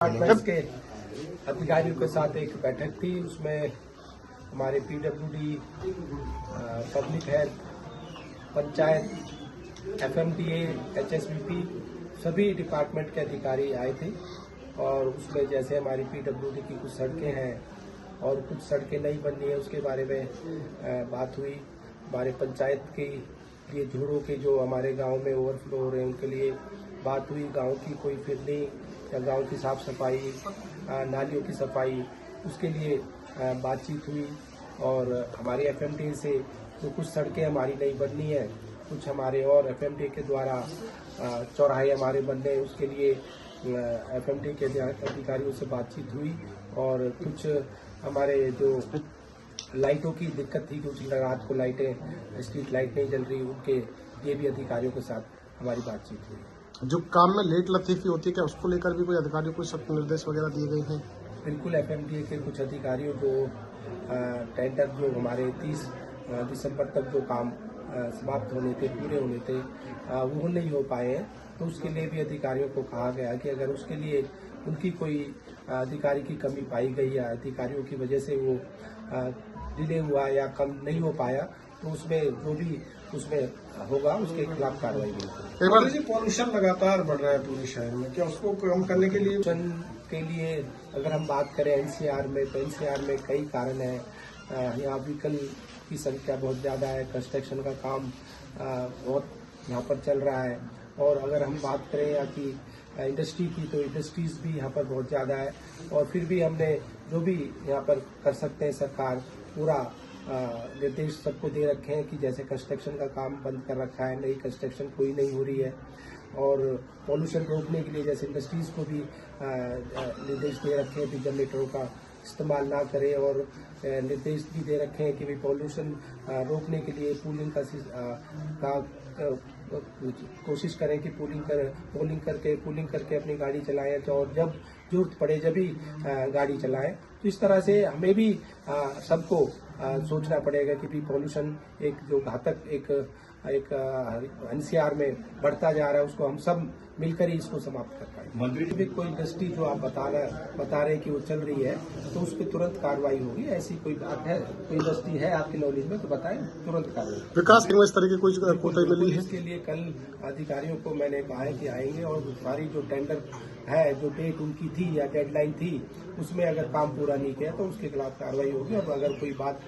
Departments के अधिकारियों के साथ एक बैठक थी। उसमें हमारे पीडब्ल्यूडी, पब्लिक हेल्थ, पंचायत, एफएमडीए, एचएसबीपी सभी डिपार्टमेंट के अधिकारी आए थे। और उसमें जैसे हमारी पीडब्ल्यूडी की कुछ सड़कें हैं और कुछ सड़कें नहीं बननी है, उसके बारे में बात हुई। हमारे पंचायत के लिए झूड़ों के जो हमारे गांव में ओवरफ्लो हो रहे हैं उनके लिए बात हुई। गांव की कोई फिरनी या गांव की साफ सफाई, नालियों की सफाई, उसके लिए बातचीत हुई। और हमारी एफएमडी से जो कुछ सड़कें हमारी नहीं बननी है, कुछ हमारे और एफएमडी के द्वारा चौराहे हमारे बनने हैं, उसके लिए एफएमडी के अधिकारियों से बातचीत हुई। और कुछ हमारे जो लाइटों की दिक्कत थी, जो रात को लाइटें, स्ट्रीट लाइट नहीं जल रही, उनके लिए भी अधिकारियों के साथ हमारी बातचीत हुई। जो काम में लेट लतीफी होती है, क्या उसको लेकर भी कोई अधिकारियों को सख्त निर्देश वगैरह दिए गए हैं? बिल्कुल, एफएमडीए के कुछ अधिकारियों जो टेंडर जो हमारे 30 दिसंबर तक जो काम समाप्त होने थे, पूरे होने थे, वो नहीं हो पाए हैं। तो उसके लिए भी अधिकारियों को कहा गया कि अगर उसके लिए उनकी कोई अधिकारी की कमी पाई गई या अधिकारियों की वजह से वो डिले हुआ या कम नहीं हो पाया, तो उसमें जो भी उसमें होगा उसके खिलाफ कार्रवाई होगी। पॉल्यूशन लगातार बढ़ रहा है पूरे शहर में, क्या उसको कम करने के लिए अगर हम बात करें एनसीआर में, तो एनसीआर में कई कारण है। यहाँ व्हीकल की संख्या बहुत ज़्यादा है, कंस्ट्रक्शन का काम बहुत यहाँ पर चल रहा है। और अगर हम बात करें यहाँ की इंडस्ट्री की, तो इंडस्ट्रीज भी यहाँ पर बहुत ज़्यादा है। और फिर भी हमने जो भी यहाँ पर कर सकते हैं, सरकार पूरा निर्देश सबको दे रखे हैं कि जैसे कंस्ट्रक्शन का काम बंद कर रखा है, नई कंस्ट्रक्शन कोई नहीं हो रही है। और पॉल्यूशन रोकने के लिए जैसे इंडस्ट्रीज को भी निर्देश दे रखे हैं कि जनरेटरों का इस्तेमाल ना करें। और निर्देश भी दे रखे हैं कि भाई पॉल्यूशन रोकने के लिए पूलिंग का कोशिश करें कि पूलिंग करके अपनी गाड़ी चलाएं। और जब जरूरत पड़े जब ही गाड़ी चलाएं। तो इस तरह से हमें भी सबको सोचना पड़ेगा कि भी पॉल्यूशन एक जो घातक एक एनसीआर में बढ़ता जा रहा है, उसको हम सब मिलकर ही इसको समाप्त कर पाएंगे। मंत्री भी कोई इंडस्ट्री जो आप बता रहे हैं कि वो चल रही है, तो उस पर तुरंत कार्रवाई होगी। ऐसी कोई बात है, कोई इंडस्ट्री है आपके नॉलेज में, तो बताएं, तुरंत कार्रवाई। विकास के इस तरह की कोई कोताही मिली है? इसके लिए कल अधिकारियों को मैंने कहा है कि आएंगे और सारी जो टेंडर है, जो डेट उनकी थी या डेडलाइन थी, उसमें अगर काम पूरा नहीं किया तो उसके खिलाफ कार्रवाई होगी। और अगर कोई बात